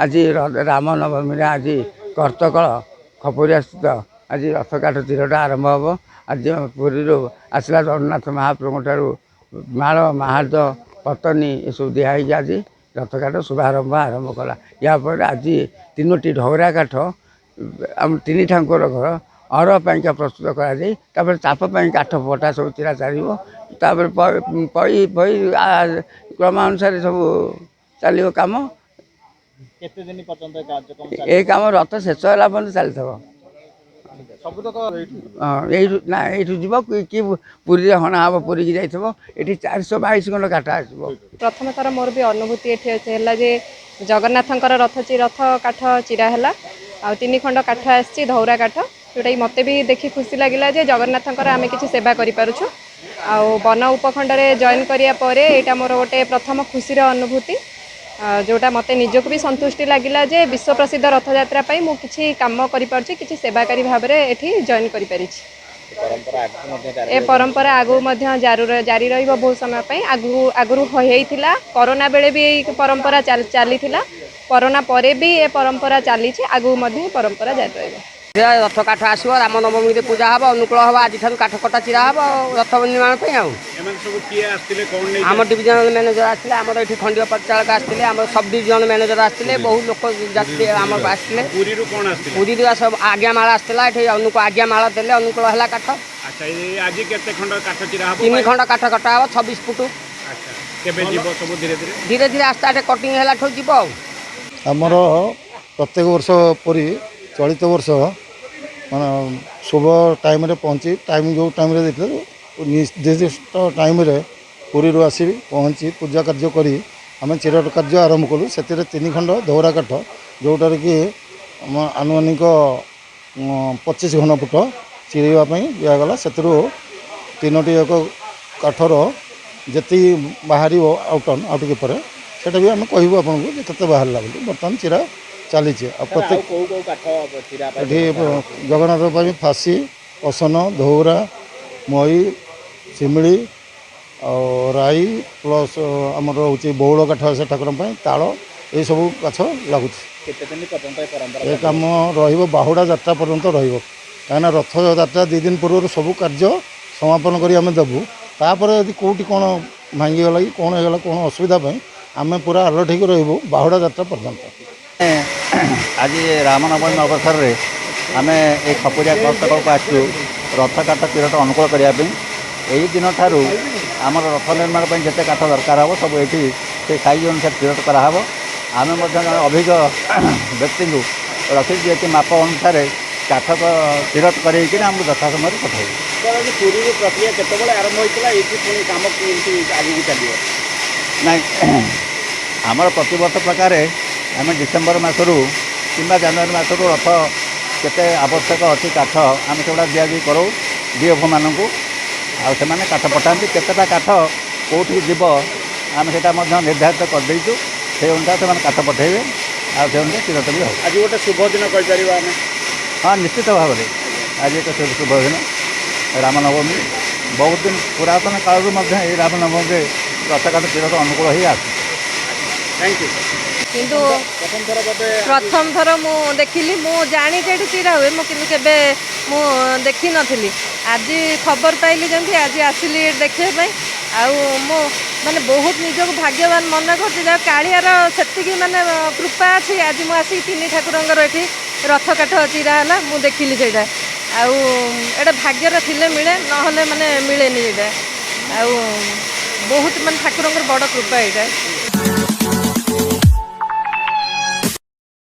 आज रामनवमी आज कर्तक खपुरिया स्थित आज रथ काठ चिरटा आरंभ हम। आज पुरी आसला जगन्नाथ महाप्रभु ठारू माल महार्द पतनी ये सब दिखाई आज रथ काठ शुभारंभ आरंभ कला। यापर आज तीनोटी ढौरा काठ आम तीन ठाकुर घर अर पाइका प्रस्तुत कर चाप काठ पटा सब चिरा चलो पई पई क्रम अनुसार सब चलो कम ये कम रथ शेष होला पर्यंत चली ना ये जीव कि पुरी हणा हम पुरी की जाइए ये 422 खंड काठ आस। प्रथम थर मोर भी अनुभूति है जे जगन्नाथ रथ काठ चिरा है आ 3 खंड काठ आसी धौरा काठ जोटा कि मत भी देखी खुशी लगे जे जगन्नाथ आम कि सेवा करूँ आ वन उपखंड में जॉइन कराया यहाँ मोर गोटे प्रथम खुशी अनुभूति जोटा मत निजक भी संतुष्टि लगिला जे विश्व प्रसिद्ध रथ यात्रा मु किछि काम करि किछि सेवाकारी भाव में ये जॉइन करि ए परंपरा आगु जारी रहिबो बहुत समय पे आगु होइथिला कोरोना बेले भी ये परंपरा चली कोरोना परे भी ये परंपरा चली आगु परंपरा जारी रहिबो। रथ काठ आसो रामनवमी पूजा हम अनुकूल हम आज काठ कटा चिरा हम रथ निर्माण आम डिविजन मैनेजर आसते आम ये खंडीय परिचालक आसते आम सब डिविजन मैनेजर आसते बहुत लोक आम आसते पुरी सब आज्ञामाला आसला ये आज्ञामाला देले अनुकूल है काठ 3 खंड काठ कटा हम 26 फुट धीरे धीरे आस्ते कटिंग है जीव आमर प्रत्येक वर्ष परी चलित वर्ष मान शुभ टाइम पहुँची टाइम जो टाइम निर्दिष्ट टाइम पुरी आसी पहुँची पूजा कार्य करी आम चिरट कार्य आरंभ कलु से 3 खंड धौरा काठ जोटार कि आनुमानिक 25 घन फुट चिरावाई दिगला से 3टी एक काठर जी बाहर आउटन आउट पर से भी आम कहूँ आपको केते बाहर बोली बर्तमान चिरा चली प्रत्येक जगन्नाथ फासी असन धौरा मई शिमिली राई प्लस आमर हूँ बौल काठ से ठाकुर ताल ये सब गछ लगुच ये कम रहुड़ा यात्रा पर्यंत रही रथ यात्रा 2 दिन पूर्व सब कार्य समापन करें देवु तापर यदि कौटी कौन भांगीगला कि कौन होगा कौन असुविधा आम पूरा अलर्ट हो रही बाहुड़ा यात्रा पर्यंत। आज रामनवमी अवसर में आम एक खपुरिया कर्तक आसू रथ काठ चिरट अनुकूल करने यही दिन ठार आम रथ निर्माण जिते काठ दरकार हम सब ये से साइज अनुसार चिरट कराव आम अभिज्ञ व्यक्ति को रखी जी माप अनुसार काठ चिरट कर यथा समय पठाई प्रक्रिया केतबेले आरंभ होइतला एठी काम आगे चलिए ना आमर प्रतिवर्ष प्रकार आम डिसेम्बर मसरू कि जनवरी मसरू रथ केते आवश्यक अच्छी काठ आम से दिया करो डीएफ मानू आने काठ पठाती केतेटा काठ कौटी जीव आम से निर्धारित करदेचु से अनुसार से काठ पठेबे आसे अनुसार चिरट भी हो। आज गोटे शुभ दिन कह हाँ निश्चित भाव में आज एक शुभ दिन रामनवमी बहुत दिन पुरातन कालू रामनवमी रथ काठ चिरट अनुकूल ही आस। Thank you. किंतु प्रथम थर मु देखिली मु जानी जे चिरा हुए मु किंतु केबे मु देखी नथिली आज खबर पाइली जंती आज आसिली देखिए आउ मु माने बहुत निजक भाग्यवान मन कर कालियार सेतिकी माने कृपा अछि आज मु आसी 3 ठाकुरंगर एठी रथ काठ चिरा हला मु देखिली सेटा आउ एटा भाग्यर थिले मिले नहले माने मिलेनी एटा आउ बहुत माने ठाकुरंगर बड़ कृपा एटा।